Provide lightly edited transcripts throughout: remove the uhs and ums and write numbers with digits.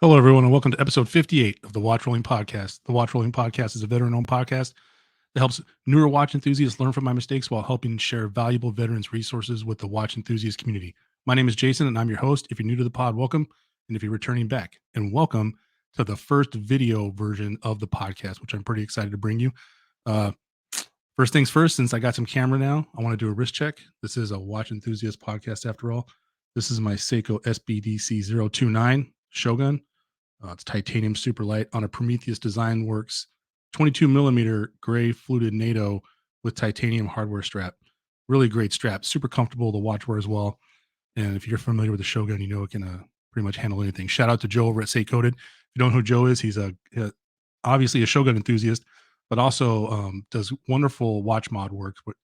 Hello, everyone, and welcome to episode 58 of the Watch Rolling Podcast. The Watch Rolling Podcast is a veteran owned podcast that helps newer watch enthusiasts learn from my mistakes while helping share valuable veterans resources with the watch enthusiast community. My name is Jason, and I'm your host. If you're new to the pod, welcome. And if you're returning back, and welcome to the first video version of the podcast, which I'm pretty excited to bring you. Uh, First things first, since I got some camera now, I want to do a wrist check. This is a watch enthusiast podcast after all. This is my Seiko SBDC 029 Shogun. It's titanium super light on a Prometheus Design Works 22 millimeter gray fluted NATO with titanium hardware strap. Really great strap, super comfortable to watch wear as well. And if you're familiar with the Shogun, you know it can pretty much handle anything. Shout out to Joe over at Say Coded. If you don't know who Joe is, he's obviously a Shogun enthusiast, but also does wonderful watch mod work. What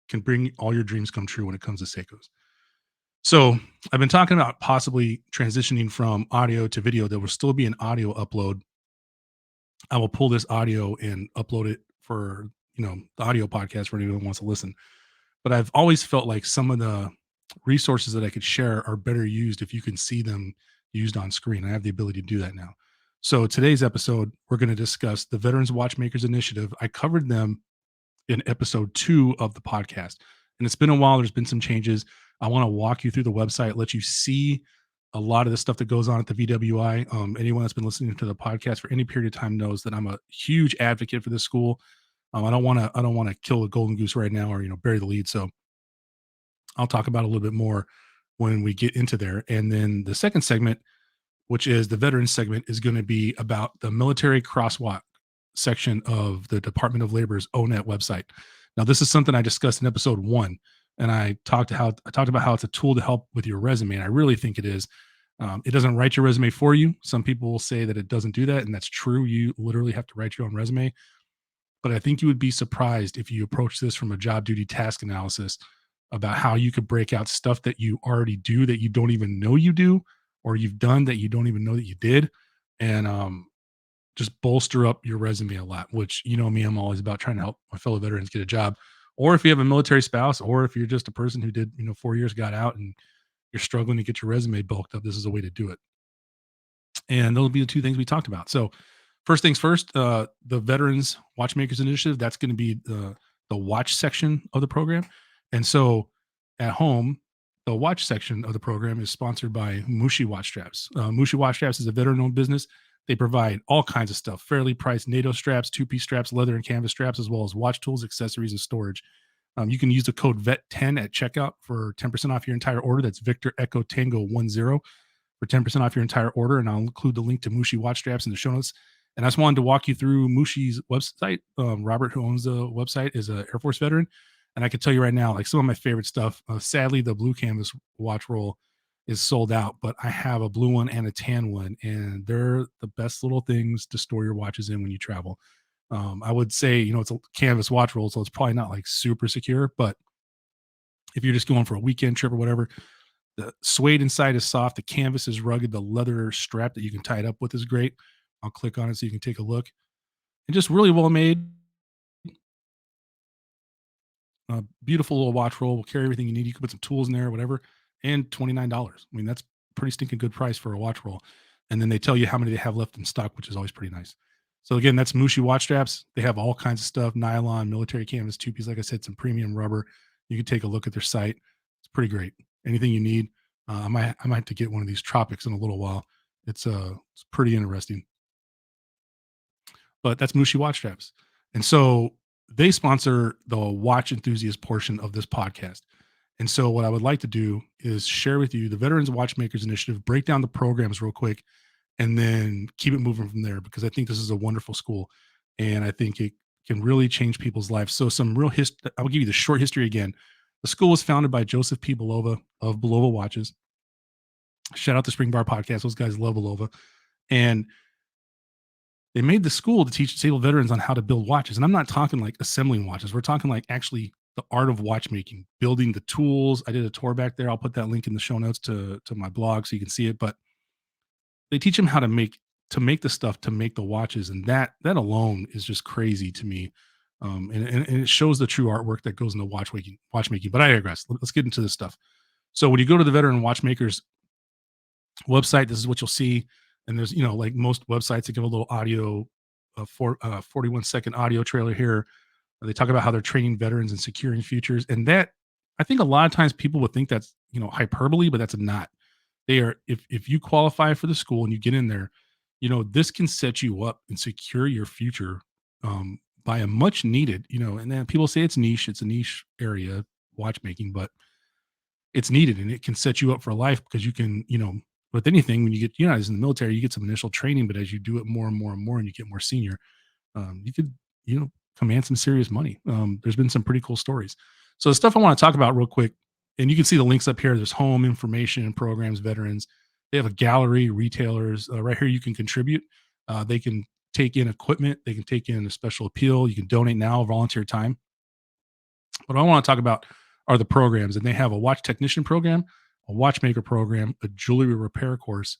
can bring all your dreams come true when it comes to Seikos. So I've been talking about possibly transitioning from audio to video. There will still be an audio upload. I will pull this audio and upload it for the audio podcast for anyone who wants to listen. But I've always felt like some of the resources that I could share are better used if you can see them used on screen. I have the ability to do that now. So today's episode, we're going to discuss the Veterans Watchmakers Initiative. I covered them in episode 2 of the podcast. And it's been a while. There's been some changes. I want to walk you through the website, let you see a lot of the stuff that goes on at the VWI. Anyone that's been listening to the podcast for any period of time knows that I'm a huge advocate for this school. I don't want to kill a golden goose right now or bury the lead. So I'll talk about it a little bit more when we get into there. And then the second segment, which is the veterans segment, is going to be about the military crosswalk section of the Department of Labor's ONET website. Now, this is something I discussed in episode 1, and I talked about how it's a tool to help with your resume, and I really think it is. It doesn't write your resume for you. Some people will say that it doesn't do that, and that's true. You literally have to write your own resume. But I think you would be surprised if you approach this from a job duty task analysis about how you could break out stuff that you already do that you don't even know you do, or you've done that you don't even know that you did, and just bolster up your resume a lot. Which, you know me, I'm always about trying to help my fellow veterans get a job. Or if you have a military spouse, or if you're just a person who did 4 years, got out, and you're struggling to get your resume bulked up, this is a way to do it. And those will be the two things we talked about. So first things first, the Veterans Watchmakers Initiative, that's going to be the watch section of the program. And so at home, the watch section of the program is sponsored by Mushi Watch Straps. Mushi Watch Straps is a veteran-owned business. They provide all kinds of stuff, fairly priced NATO straps, two-piece straps, leather and canvas straps, as well as watch tools, accessories, and storage. You can use the code VET10 at checkout for 10% off your entire order. That's Victor Echo Tango 10 for 10% off your entire order. And I'll include the link to Mushi Watch Straps in the show notes. And I just wanted to walk you through Mushi's website. Robert, who owns the website, is an Air Force veteran. And I can tell you right now, like some of my favorite stuff, sadly, the blue canvas watch roll is sold out, but I have a blue one and a tan one, and they're the best little things to store your watches in when you travel. I would say, it's a canvas watch roll, so it's probably not like super secure, but if you're just going for a weekend trip or whatever, the suede inside is soft. The canvas is rugged. The leather strap that you can tie it up with is great. I'll click on it so you can take a look. And just really well made. Beautiful little watch roll. Will carry everything you need. You can put some tools in there or whatever. And $29. I mean, that's pretty stinking good price for a watch roll. And then they tell you how many they have left in stock, which is always pretty nice. So again, that's Mushi Watch Straps. They have all kinds of stuff: nylon, military canvas, two-piece, like I said, some premium rubber. You can take a look at their site. It's pretty great. Anything you need. I might have to get one of these tropics in a little while. It's pretty interesting. But that's Mushi Watch Straps. And so they sponsor the watch enthusiast portion of this podcast. And so what I would like to do is share with you the Veterans Watchmakers Initiative, break down the programs real quick, and then keep it moving from there, because I think this is a wonderful school and I think it can really change people's lives. So some real history, I'll give you the short history again. The school was founded by Joseph P. Belova of Belova Watches. Shout out to Spring Bar Podcast. Those guys love Belova. And they made the school to teach disabled veterans on how to build watches. And I'm not talking like assembling watches. We're talking like actually the art of watchmaking, building the tools. I did a tour back there. I'll put that link in the show notes to my blog so you can see it. But they teach them how to make the stuff to make the watches. And that alone is just crazy to me. And it shows the true artwork that goes into watchmaking. But I digress. Let's get into this stuff. So when you go to the Veteran Watchmakers website, this is what you'll see. And there's, like most websites that give a little audio, 41-second audio trailer here. They talk about how they're training veterans and securing futures. And that, I think a lot of times people would think that's, hyperbole, but that's not. They are, if you qualify for the school and you get in there, this can set you up and secure your future, by a much needed, and then people say it's niche, it's a niche area, watchmaking, but it's needed and it can set you up for life because you can, with anything, when you get unionized in the military, you get some initial training, but as you do it more and more and more and you get more senior, you could, command some serious money. There's been some pretty cool stories. So the stuff I want to talk about real quick, and you can see the links up here. There's home information, programs, veterans. They have a gallery, retailers. Right here, you can contribute. They can take in equipment. They can take in a special appeal. You can donate now, volunteer time. What I want to talk about are the programs, and they have a watch technician program, a watchmaker program, a jewelry repair course,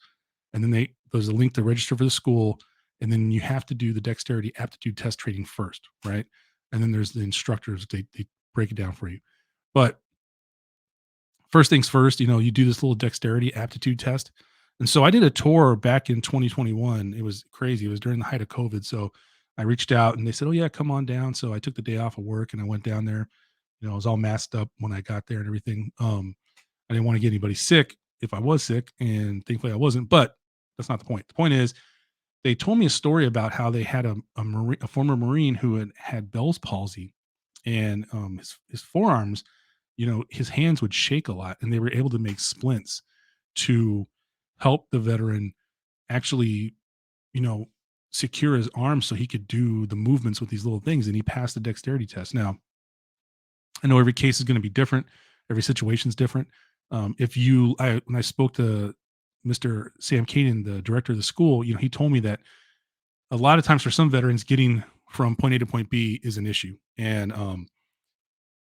and then there's a link to register for the school, and then you have to do the dexterity aptitude test training first, right? And then there's the instructors, they break it down for you. But first things first, you do this little dexterity aptitude test. And so I did a tour back in 2021. It was crazy. It was during the height of COVID. So I reached out and they said, "Oh yeah, come on down." So I took the day off of work and I went down there. I was all masked up when I got there and everything. I didn't want to get anybody sick if I was sick, and thankfully I wasn't. But that's not the point. The point is, they told me a story about how they had a former Marine who had Bell's palsy, and his forearms, his hands would shake a lot, and they were able to make splints to help the veteran actually, you know, secure his arms so he could do the movements with these little things, and he passed the dexterity test. Now, I know every case is going to be different, every situation is different. When I spoke to Mr. Sam Caden, the director of the school, he told me that a lot of times for some veterans, getting from point A to point B is an issue, and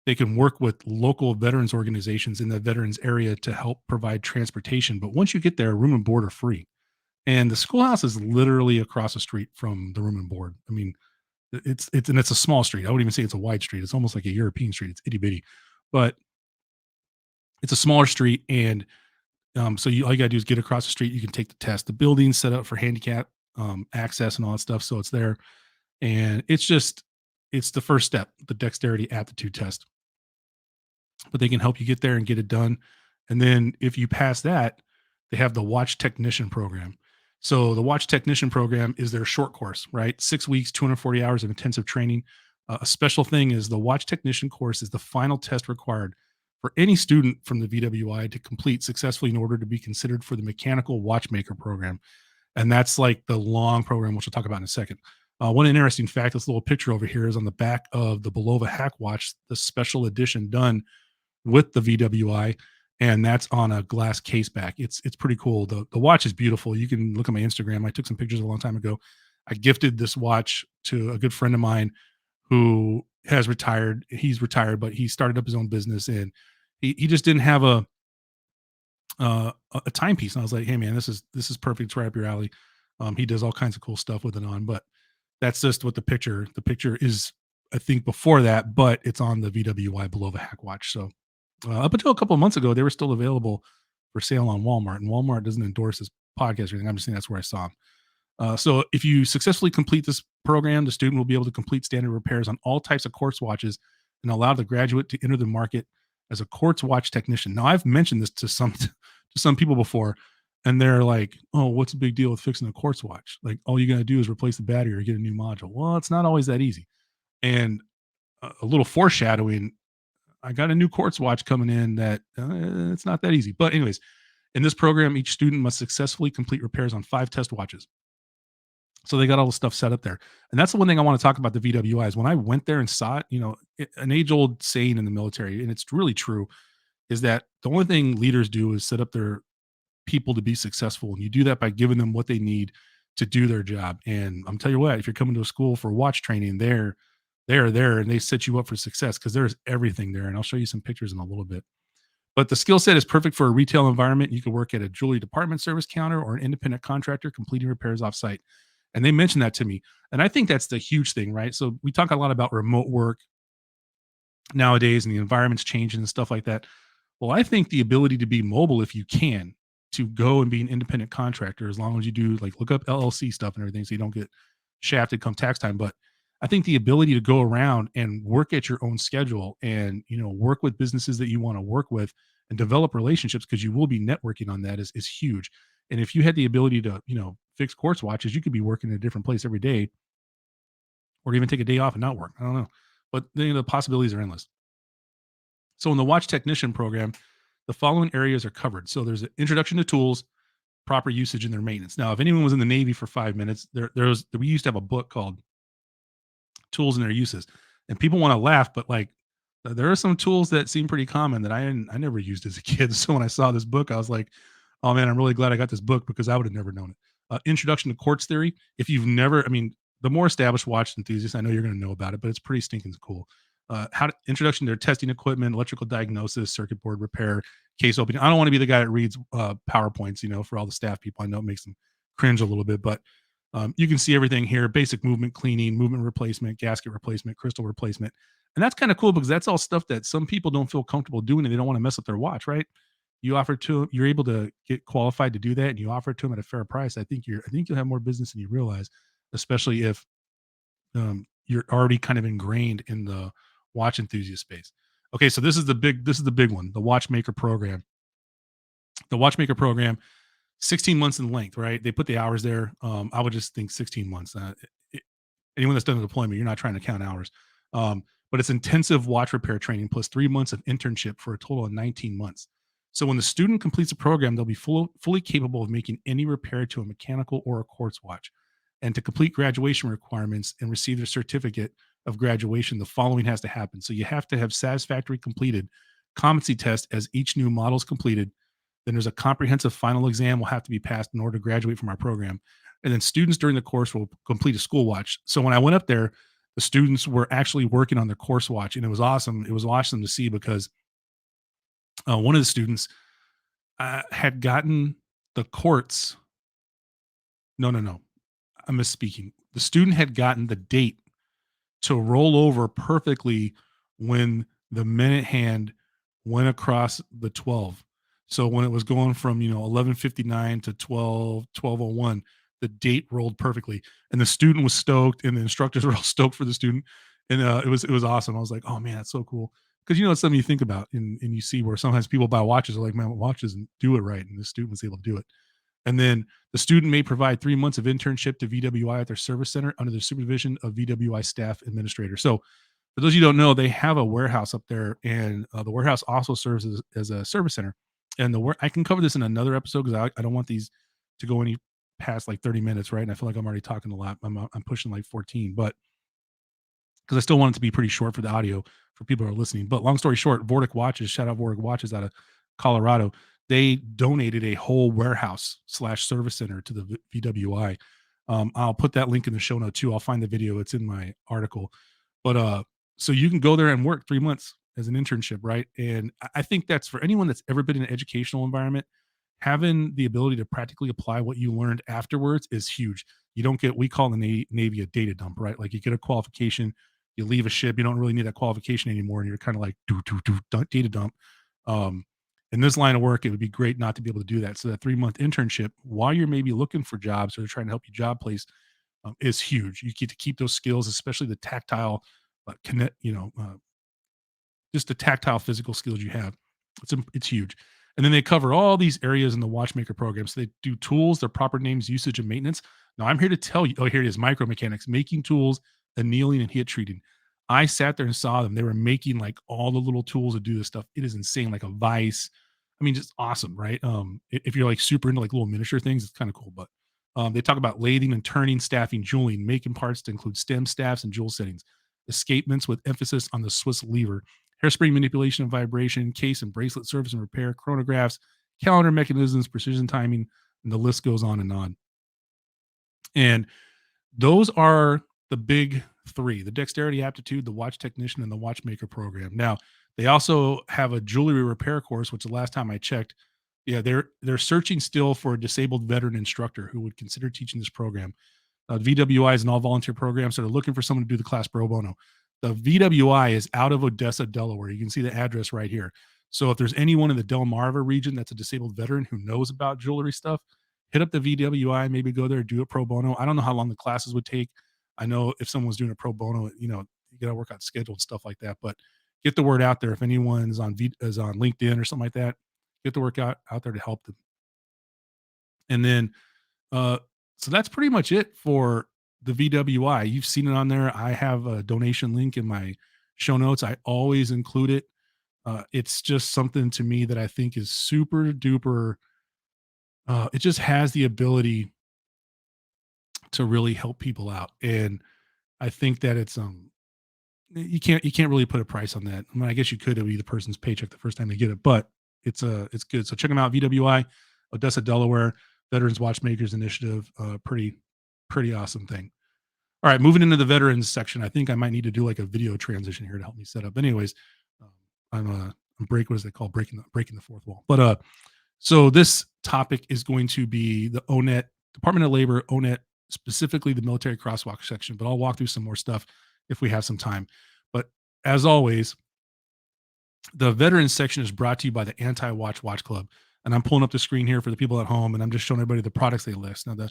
they can work with local veterans organizations in the veterans area to help provide transportation. But once you get there, room and board are free, and the schoolhouse is literally across the street from the room and board. I mean, it's a small street. I wouldn't even say it's a wide street. It's almost like a European street. It's itty bitty, but it's a smaller street, and so all you gotta do is get across the street. You can take the test. The building's set up for handicap access and all that stuff, so it's there. And it's the first step, the dexterity aptitude test. But they can help you get there and get it done. And then if you pass that, they have the watch technician program. So the watch technician program is their short course, right? 6 weeks, 240 hours of intensive training. A special thing is the watch technician course is the final test required for any student from the VWI to complete successfully in order to be considered for the mechanical watchmaker program. And that's like the long program, which we'll talk about in a second. One interesting fact, this little picture over here is on the back of the Belova Hack Watch, the special edition done with the VWI, and that's on a glass case back. It's pretty cool. The watch is beautiful. You can look at my Instagram. I took some pictures a long time ago. I gifted this watch to a good friend of mine who has retired. He's retired, but he started up his own business, and he just didn't have a timepiece. And I was like, "Hey man, this is perfect. It's right up your alley." He does all kinds of cool stuff with it on, but that's just what the picture is, I think, before that, but it's on the VWI below the Hack Watch. So up until a couple of months ago, they were still available for sale on Walmart, and Walmart doesn't endorse this podcast or anything. I'm just saying that's where I saw them. So if you successfully complete this program, the student will be able to complete standard repairs on all types of quartz watches and allow the graduate to enter the market as a quartz watch technician. Now, I've mentioned this to some people before, and they're like, "Oh, what's the big deal with fixing a quartz watch? Like, all you got to do is replace the battery or get a new module." Well, it's not always that easy. And a little foreshadowing, I got a new quartz watch coming in that it's not that easy. But anyways, in this program, each student must successfully complete repairs on 5 test watches. So they got all the stuff set up there. And that's the one thing I want to talk about the VWI is when I went there and saw it, an age old saying in the military, and it's really true, is that the only thing leaders do is set up their people to be successful. And you do that by giving them what they need to do their job. And I'm telling you what, if you're coming to a school for watch training, they're there and they set you up for success because there's everything there. And I'll show you some pictures in a little bit. But the skill set is perfect for a retail environment. You could work at a jewelry department service counter or an independent contractor completing repairs offsite. And they mentioned that to me. And I think that's the huge thing, right? So we talk a lot about remote work nowadays and the environment's changing and stuff like that. Well, I think the ability to be mobile, if you can, to go and be an independent contractor as long as you do like look up LLC stuff and everything so you don't get shafted come tax time. But I think the ability to go around and work at your own schedule and work with businesses that you want to work with and develop relationships because you will be networking on that is huge. And if you had the ability to fix quartz watches, you could be working in a different place every day or even take a day off and not work. I don't know, but the possibilities are endless. So in the watch technician program, the following areas are covered. So there's an introduction to tools, proper usage, and their maintenance. Now, if anyone was in the Navy for 5 minutes, we used to have a book called Tools and Their Uses, and people want to laugh, but like there are some tools that seem pretty common that I never used as a kid. So when I saw this book, I was like, oh man, I'm really glad I got this book because I would have never known it. Introduction to Quartz Theory. If you've never, I mean, the more established watch enthusiasts, I know you're going to know about it, but it's pretty stinking cool. Introduction to their testing equipment, electrical diagnosis, circuit board repair, case opening. I don't want to be the guy that reads PowerPoints, for all the staff people. I know it makes them cringe a little bit, but you can see everything here: basic movement cleaning, movement replacement, gasket replacement, crystal replacement. And that's kind of cool because that's all stuff that some people don't feel comfortable doing and they don't want to mess up their watch, right? You're able to get qualified to do that and you offer it to them at a fair price. I think you'll have more business than you realize, especially if you're already kind of ingrained in the watch enthusiast space. Okay, so this is the big one, the Watchmaker program. The Watchmaker program, 16 months in length, right? They put the hours there. I would just think 16 months. Anyone that's done a deployment, you're not trying to count hours. But it's intensive watch repair training plus 3 months of internship for a total of 19 months. So when the student completes the program, they'll be fully capable of making any repair to a mechanical or a quartz watch. And to complete graduation requirements and receive their certificate of graduation, the following has to happen. So you have to have satisfactory completed competency test as each new model is completed. Then there's a comprehensive final exam will have to be passed in order to graduate from our program. And then students during the course will complete a school watch. So when I went up there, the students were actually working on their course watch, and it was awesome. It was awesome to see because one of the students had gotten the quartz. No. I'm misspeaking. The student had gotten the date to roll over perfectly when the minute hand went across the 12. So when it was going from 11:59 to 12:01, the date rolled perfectly, and the student was stoked, and the instructors were all stoked for the student, and it was awesome. I was like, oh man, that's so cool because it's something you think about and you see where sometimes people buy watches are like, man, watch doesn't do it right, and the student was able to do it. And then the student may provide 3 months of internship to VWI at their service center under the supervision of VWI staff administrator. So, for those of you who don't know, they have a warehouse up there, and the warehouse also serves as a service center. And I can cover this in another episode because I don't want these to go any past like 30 minutes, right? And I feel like I'm already talking a lot. I'm pushing like 14, but because I still want it to be pretty short for the audio for people who are listening. But long story short, Vortic Watches, shout out Vortic Watches out of Colorado, they donated a whole warehouse slash service center to the VWI. I'll put that link in the show note too. I'll find the video. It's in my article. But so you can go there and work 3 months as an internship, right? And I think that's for anyone that's ever been in an educational environment, having the ability to practically apply what you learned afterwards is huge. You don't get, we call the Navy a data dump, right? Like you get a qualification, you leave a ship, you don't really need that qualification anymore. And you're kind of like, data dump. In this line of work, it would be great not to be able to do that. So that 3 month internship, while you're maybe looking for jobs or trying to help you job place, is huge. You get to keep those skills, especially the tactile, connect, just the tactile physical skills you have. It's huge. And then they cover all these areas in the Watchmaker program. So they do tools, their proper names, usage, and maintenance. Now I'm here to tell you. Oh, here it is: micromechanics, making tools, annealing, and heat treating. I sat there and saw them. They were making like all the little tools to do this stuff. It is insane, like a vise. I mean, just awesome, right? If you're like super into like little miniature things, it's kind of cool. But they talk about lathing and turning, staffing, jeweling, making parts to include stem staffs and jewel settings, escapements with emphasis on the Swiss lever, hairspring manipulation and vibration, case and bracelet service and repair, chronographs, calendar mechanisms, precision timing, and the list goes on and on. And those are the big three: the dexterity aptitude, the watch technician, and the watchmaker program. Now, they also have a jewelry repair course, which the last time I checked, yeah, they're searching still for a disabled veteran instructor who would consider teaching this program. VWI is an all volunteer program, so they're looking for someone to do the class pro bono. The VWI is out of Odessa, Delaware. You can see the address right here. So if there's anyone in the Delmarva region that's a disabled veteran who knows about jewelry stuff, hit up the VWI, maybe go there, do it pro bono. I don't know how long the classes would take. I know if someone's doing a pro bono, you got to work out schedule and stuff like that. But get the word out there. If anyone is on LinkedIn or something like that, get the work out there to help them. And then, uh, so that's pretty much it for the VWI. You've seen it on there. I have a donation link in my show notes. I always include it. It's just something to me that I think is super duper. It just has the ability to really help people out, and I think that it's you can't really put a price on that. I mean, I guess you could, it would be the person's paycheck the first time they get it, but it's good. So check them out, VWI, Odessa, Delaware, Veterans Watchmakers Initiative. Pretty awesome thing. All right, moving into the veterans section. I think I might need to do like a video transition here to help me set up. Anyways, um, I'm break. What is it called? Breaking the fourth wall. But so this topic is going to be the ONET, Department of Labor, ONET, specifically the military crosswalk section. But I'll walk through some more stuff if we have some time. But as always, the veterans section is brought to you by the Anti-Watch Watch Club. And I'm pulling up the screen here for the people at home, and I'm just showing everybody the products they list. Now, the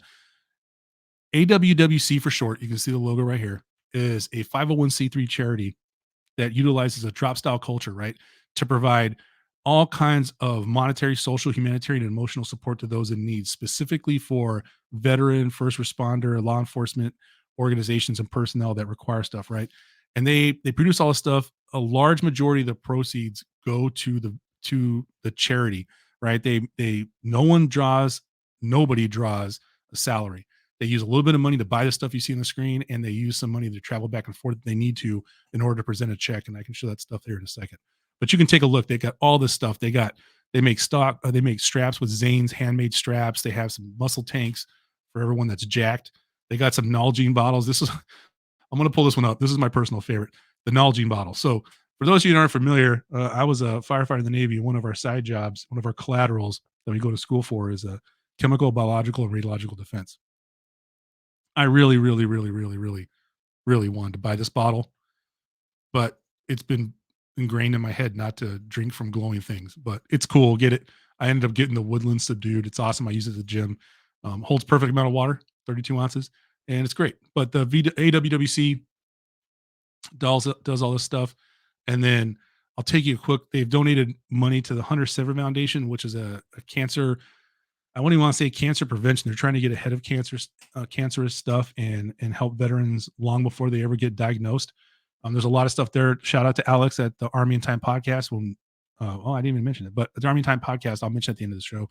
AWWC for short, you can see the logo right here, is a 501c3 charity that utilizes a drop style culture, right, to provide all kinds of monetary, social, humanitarian, and emotional support to those in need, specifically for veteran, first responder, law enforcement organizations and personnel that require stuff, right? And they produce all this stuff. A large majority of the proceeds go to the charity, right? They nobody draws a salary. They use a little bit of money to buy the stuff you see on the screen, and they use some money to travel back and forth if they need to in order to present a check. And I can show that stuff there in a second. But you can take a look. They got all this stuff. They make they make straps with Zane's handmade straps. They have some muscle tanks for everyone that's jacked. They got some Nalgene bottles. I'm going to pull this one up. This is my personal favorite, the Nalgene bottle. So for those of you that aren't familiar, I was a firefighter in the Navy. One of our side jobs, one of our collaterals that we go to school for is a chemical, biological, and radiological defense. I really, really, really, really, really, really wanted to buy this bottle, but it's been ingrained in my head not to drink from glowing things. But it's cool. Get it. I ended up getting the Woodland Subdued. It's awesome. I use it at the gym. Holds perfect amount of water, 32 ounces, and it's great. But the AWWC does all this stuff, and then I'll take you a quick. They've donated money to the Hunter Sever Foundation, which is a cancer. I wouldn't even want to say cancer prevention. They're trying to get ahead of cancerous stuff and help veterans long before they ever get diagnosed. There's a lot of stuff there. Shout out to Alex at the Army in Time podcast. When I didn't even mention it, but the Army in Time podcast, I'll mention at the end of the show.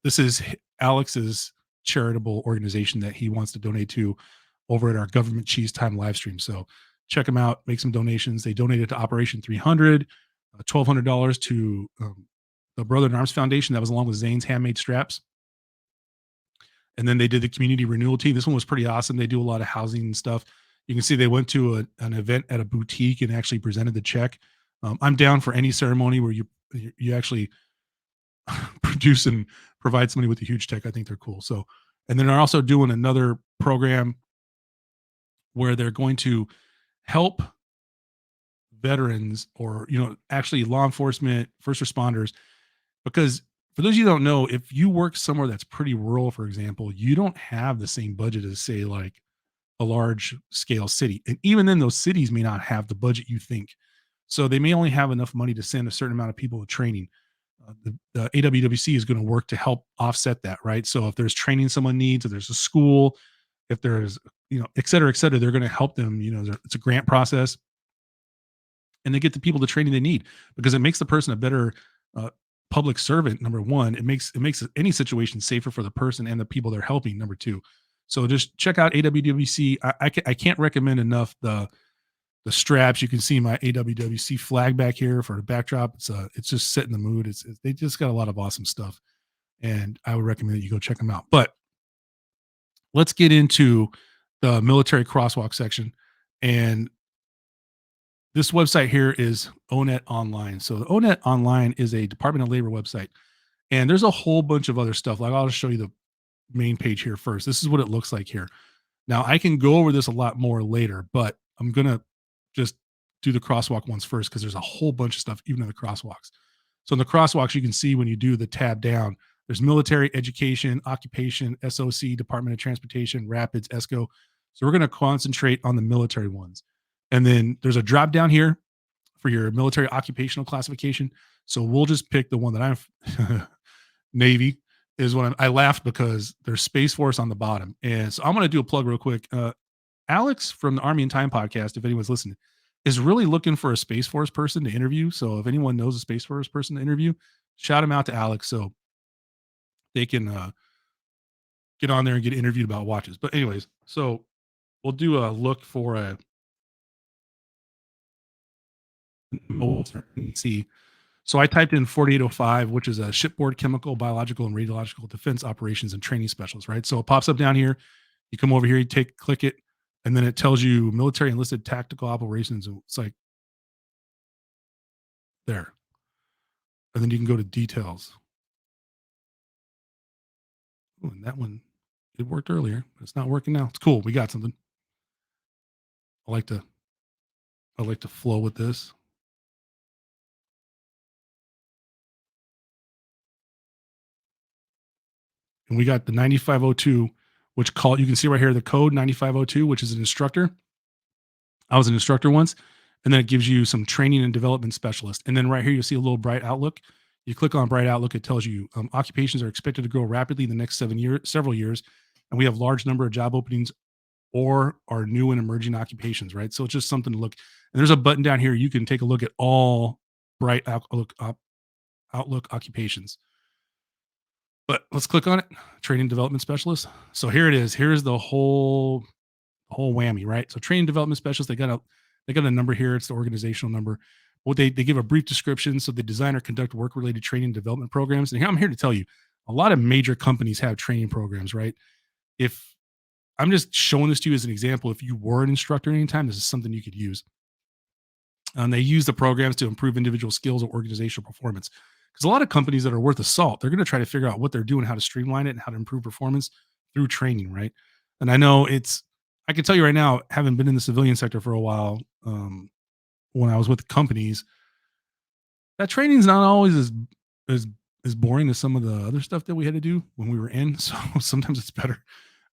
This is Alex's charitable organization that he wants to donate to over at our Government Cheese Time live stream. So check them out, make some donations. They donated to Operation 300, $1,200 to the Brother in Arms Foundation. That was along with Zane's handmade straps. And then they did the community renewal team. This one was pretty awesome. They do a lot of housing and stuff. You can see they went to an event at a boutique and actually presented the check. I'm down for any ceremony where you actually produce and provide somebody with a huge check. I think they're cool. So, and then they're also doing another program where they're going to help veterans or actually law enforcement, first responders, because for those of you who don't know, if you work somewhere that's pretty rural, for example, you don't have the same budget as, say, like a large scale city. And even then, those cities may not have the budget you think. So they may only have enough money to send a certain amount of people to training. The AWWC is going to work to help offset that, right? So if there's training someone needs, if there's a school, if there's, et cetera, they're going to help them. It's a grant process, and they get the people the training they need because it makes the person a better public servant. Number one, it makes any situation safer for the person and the people they're helping. Number two, so just check out AWWC. I can't recommend enough the straps. You can see my AWWC flag back here for the backdrop. It's just setting the mood. They just got a lot of awesome stuff, and I would recommend that you go check them out. But let's get into the military crosswalk section. And this website here is ONET Online. So the ONET Online is a Department of Labor website, and there's a whole bunch of other stuff. Like I'll just show you the main page here first. This is what it looks like here. Now I can go over this a lot more later, but I'm gonna just do the crosswalk ones first because there's a whole bunch of stuff even in the crosswalks. So in the crosswalks, you can see when you do the tab down, there's military, education, occupation, SOC, Department of Transportation, Rapids, ESCO. So we're going to concentrate on the military ones. And then there's a drop down here for your military occupational classification. So we'll just pick the one that I'm Navy is what I laughed because there's Space Force on the bottom. And so I'm going to do a plug real quick. Alex from the Army and Time podcast, if anyone's listening, is really looking for a Space Force person to interview. So if anyone knows a Space Force person to interview, shout him out to Alex so they can get on there and get interviewed about watches. But anyways, so we'll do a look for a see. So I typed in 4805, which is a shipboard chemical, biological, and radiological defense operations and training specialist, right? So it pops up down here. You come over here, you click it, and then it tells you military enlisted tactical operations. It's like there. And then you can go to details. Ooh, and that one, it worked earlier, but it's not working now. It's cool. We got something. I like to flow with this. And we got the 9502, which you can see right here the code 9502, which is an instructor. I was an instructor once. And then it gives you some training and development specialist. And then right here, you'll see a little bright outlook. You click on bright outlook, it tells you occupations are expected to grow rapidly in the next several years. And we have large number of job openings or are new and emerging occupations, right? So it's just something to look. And there's a button down here. You can take a look at all bright outlook occupations. But let's click on it. Training development specialist. So here it is. Here's the whole whammy, right? So training development specialist, they got a number here. It's the organizational number. Well, they give a brief description. So they design or conduct work-related training and development programs. And I'm here to tell you, a lot of major companies have training programs, right? If I'm just showing this to you as an example, if you were an instructor anytime, this is something you could use. And they use the programs to improve individual skills or organizational performance. Because a lot of companies that are worth a salt, they're going to try to figure out what they're doing, how to streamline it, and how to improve performance through training, right? And I know I can tell you right now, having been in the civilian sector for a while, when I was with companies, that training is not always as boring as some of the other stuff that we had to do when we were in. So sometimes it's better.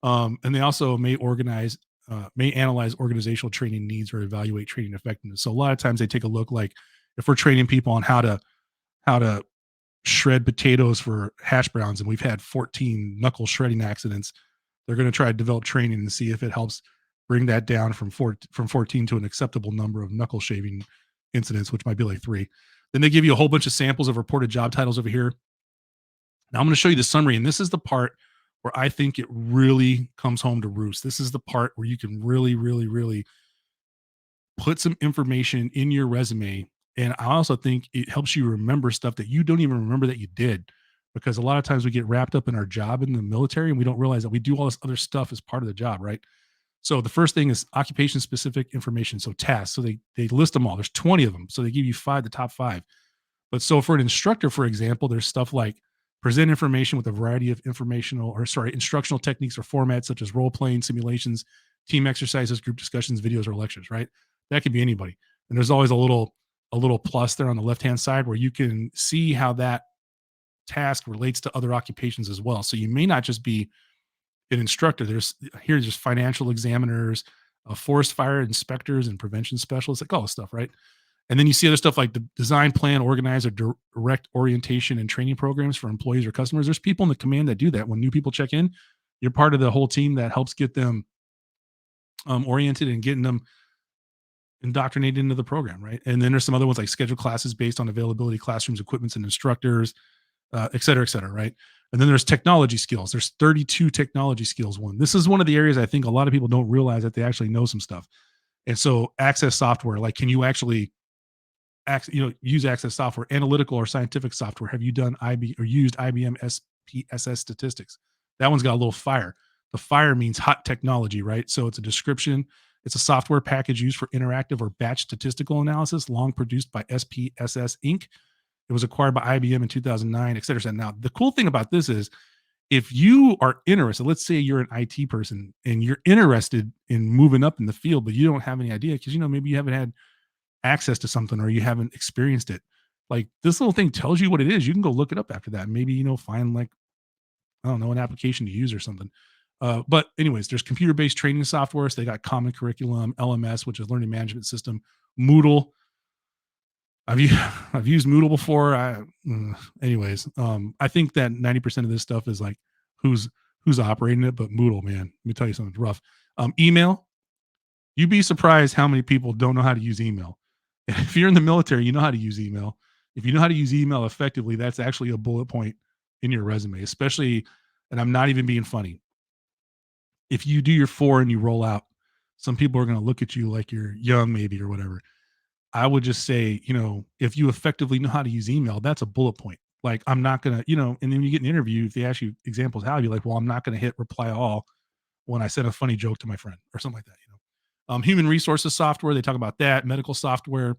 And they also may analyze organizational training needs or evaluate training effectiveness. So a lot of times they take a look, like if we're training people on how to shred potatoes for hash browns, and we've had 14 knuckle shredding accidents, they're going to try to develop training and see if it helps bring that down from 14 to an acceptable number of knuckle shaving incidents, which might be like 3. Then they give you a whole bunch of samples of reported job titles over here. Now I'm going to show you the summary, and this is the part where I think it really comes home to roost. This is the part where you can really, really, really put some information in your resume. And I also think it helps you remember stuff that you don't even remember that you did, because a lot of times we get wrapped up in our job in the military and we don't realize that we do all this other stuff as part of the job, right? So the first thing is occupation specific information. So tasks. So they list them all. There's 20 of them. So they give you the top 5. But so for an instructor, for example, there's stuff like present information with a variety of instructional techniques or formats such as role playing, simulations, team exercises, group discussions, videos, or lectures, right? That could be anybody. And there's always a little plus there on the left-hand side where you can see how that task relates to other occupations as well. So you may not just be an instructor. There's just financial examiners, forest fire inspectors, and prevention specialists, like all this stuff, right? And then you see other stuff like the design, plan, organize, or direct orientation and training programs for employees or customers. There's people in the command that do that. When new people check in, you're part of the whole team that helps get them oriented and getting them indoctrinated into the program, right? And then there's some other ones like scheduled classes based on availability, classrooms, equipments, and instructors, et cetera, right? And then there's technology skills. There's 32 technology skills. This is one of the areas I think a lot of people don't realize that they actually know some stuff. And so access software, like can you actually use access software, analytical or scientific software? Have you done used IBM SPSS statistics? That one's got a little fire. The fire means hot technology, right? So it's a description. It's a software package used for interactive or batch statistical analysis, long produced by SPSS Inc. It was acquired by IBM in 2009, et cetera. Now, the cool thing about this is if you are interested, let's say you're an IT person and you're interested in moving up in the field, but you don't have any idea because, maybe you haven't had access to something or you haven't experienced it, like this little thing tells you what it is. You can go look it up after that. Maybe, find like, I don't know, an application to use or something. But anyways, there's computer-based training software. So they got Common Curriculum, LMS, which is Learning Management System, Moodle. I've u- I've used Moodle before. Anyways, I think that 90% of this stuff is like who's who's operating it, but Moodle, man, let me tell you something rough. Email, you'd be surprised how many people don't know how to use email. If you're in the military, you know how to use email. If you know how to use email effectively, that's actually a bullet point in your resume, especially, and I'm not even being funny. If you do your four and you roll out, some people are going to look at you like you're young, maybe, or whatever. I would just say, if you effectively know how to use email, that's a bullet point. Like, I'm not going to, and then you get an interview, if they ask you examples, how, you're like, well, I'm not going to hit reply all when I send a funny joke to my friend or something like that. Human resources software, they talk about that, medical software,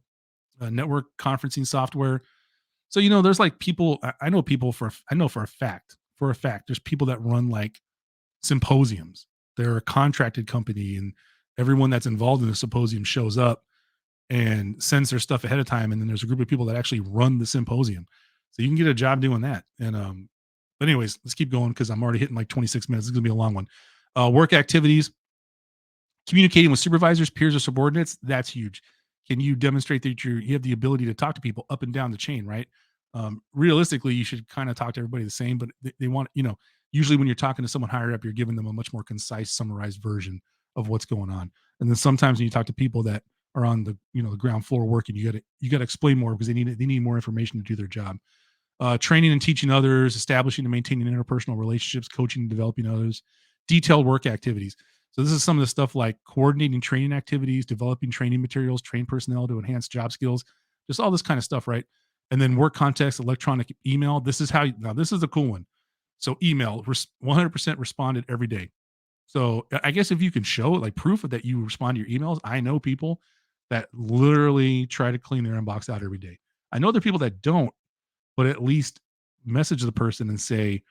network conferencing software. So, there's like people, I know people I know for a fact, there's people that run like symposiums. They're a contracted company, and everyone that's involved in the symposium shows up and sends their stuff ahead of time. And then there's a group of people that actually run the symposium. So you can get a job doing that. And but anyways, let's keep going because I'm already hitting like 26 minutes. It's gonna be a long one. Work activities, communicating with supervisors, peers, or subordinates, that's huge. Can you demonstrate that you have the ability to talk to people up and down the chain, right? Realistically, you should kind of talk to everybody the same, but they want, usually when you're talking to someone higher up, you're giving them a much more concise, summarized version of what's going on. And then sometimes when you talk to people that are on the, the ground floor working, you got to explain more because they need more information to do their job. Training and teaching others, establishing and maintaining interpersonal relationships, coaching and developing others, detailed work activities. So this is some of the stuff like coordinating training activities, developing training materials, train personnel to enhance job skills, just all this kind of stuff, right? And then work context, electronic email. This is now this is a cool one. So email, 100% responded every day. So I guess if you can show like proof that you respond to your emails, I know people that literally try to clean their inbox out every day. I know there are people that don't, but at least message the person and say,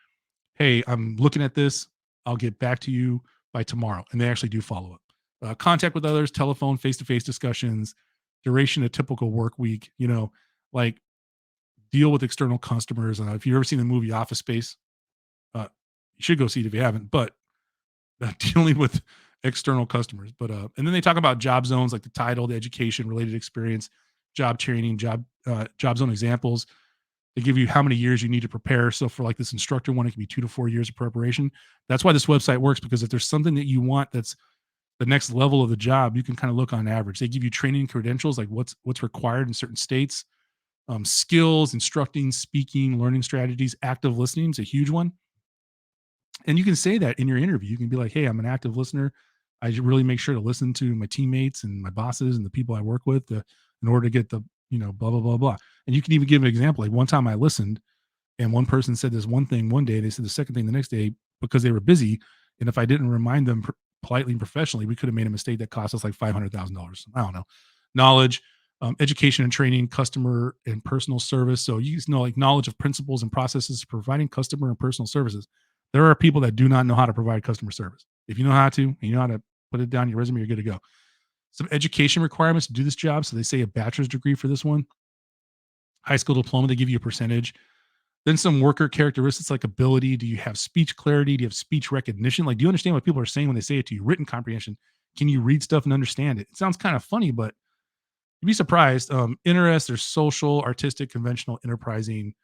hey, I'm looking at this. I'll get back to you by tomorrow. And they actually do follow up. Contact with others, telephone, face to face discussions, duration of typical work week, like deal with external customers. If you've ever seen the movie Office Space, you should go see it if you haven't, but dealing with external customers. But, and then they talk about job zones, like the title, the education, related experience, job training, job zone examples. They give you how many years you need to prepare. So for like this instructor one, it can be 2 to 4 years of preparation. That's why this website works, because if there's something that you want that's the next level of the job, you can kind of look on average. They give you training credentials, like what's required in certain states, skills, instructing, speaking, learning strategies, active listening is a huge one. And you can say that in your interview. You can be like, hey, I'm an active listener. I really make sure to listen to my teammates and my bosses and the people I work with in order to get the, blah, blah, blah, blah. And you can even give an example. Like one time I listened and one person said this one thing one day, they said the second thing the next day because they were busy. And if I didn't remind them politely and professionally, we could have made a mistake that cost us like $500,000. I don't know. Knowledge, education and training, customer and personal service. So you just know like knowledge of principles and processes for providing customer and personal services. There are people that do not know how to provide customer service. If you know how to, and you know how to put it down your resume, you're good to go. Some education requirements to do this job. So they say a bachelor's degree for this one, high school diploma, they give you a percentage. Then some worker characteristics like ability. Do you have speech clarity? Do you have speech recognition? Like, do you understand what people are saying when they say it to you? Written comprehension. Can you read stuff and understand it? It sounds kind of funny, but you'd be surprised. Interest, there's social, artistic, conventional, enterprising,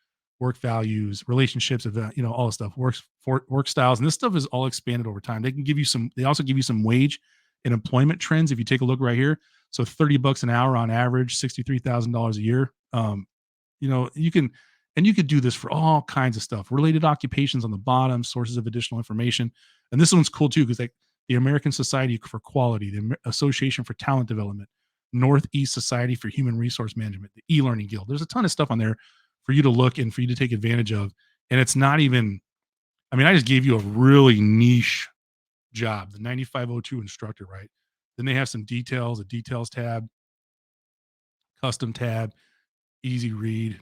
work values, relationships, all this stuff, work styles. And this stuff is all expanded over time. They also give you some wage and employment trends. If you take a look right here. So $30 an hour on average, $63,000 a year. You could do this for all kinds of stuff. Related occupations on the bottom, sources of additional information. And this one's cool too, because like the American Society for Quality, the Association for Talent Development, Northeast Society for Human Resource Management, the e-learning guild. There's a ton of stuff on there for you to look and for you to take advantage of. And it's not even, I just gave you a really niche job, the 9502 instructor, right? Then they have some details, a details tab, custom tab, easy read,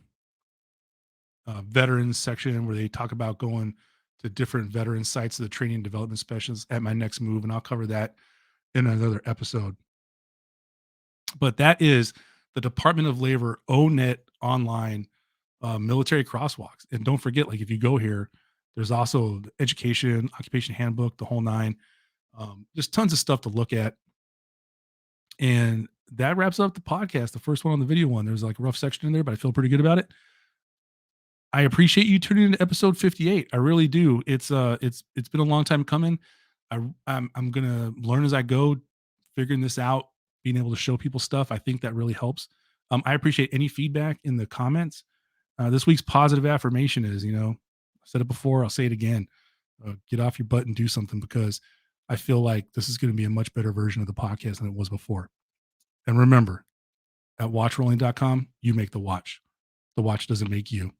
veterans section where they talk about going to different veteran sites of the training and development specialists at my next move. And I'll cover that in another episode. But that is the Department of Labor ONET online military crosswalks. And don't forget, like if you go here, there's also the education, occupation handbook, the whole nine. Just tons of stuff to look at. And that wraps up the podcast. The first one on the video one. There's like a rough section in there, but I feel pretty good about it. I appreciate you tuning into episode 58. I really do. It's been a long time coming. I'm gonna learn as I go, figuring this out, being able to show people stuff. I think that really helps. I appreciate any feedback in the comments. This week's positive affirmation is, I said it before, I'll say it again. Get off your butt and do something, because I feel like this is going to be a much better version of the podcast than it was before. And remember, at watchrolling.com, you make the watch. The watch doesn't make you.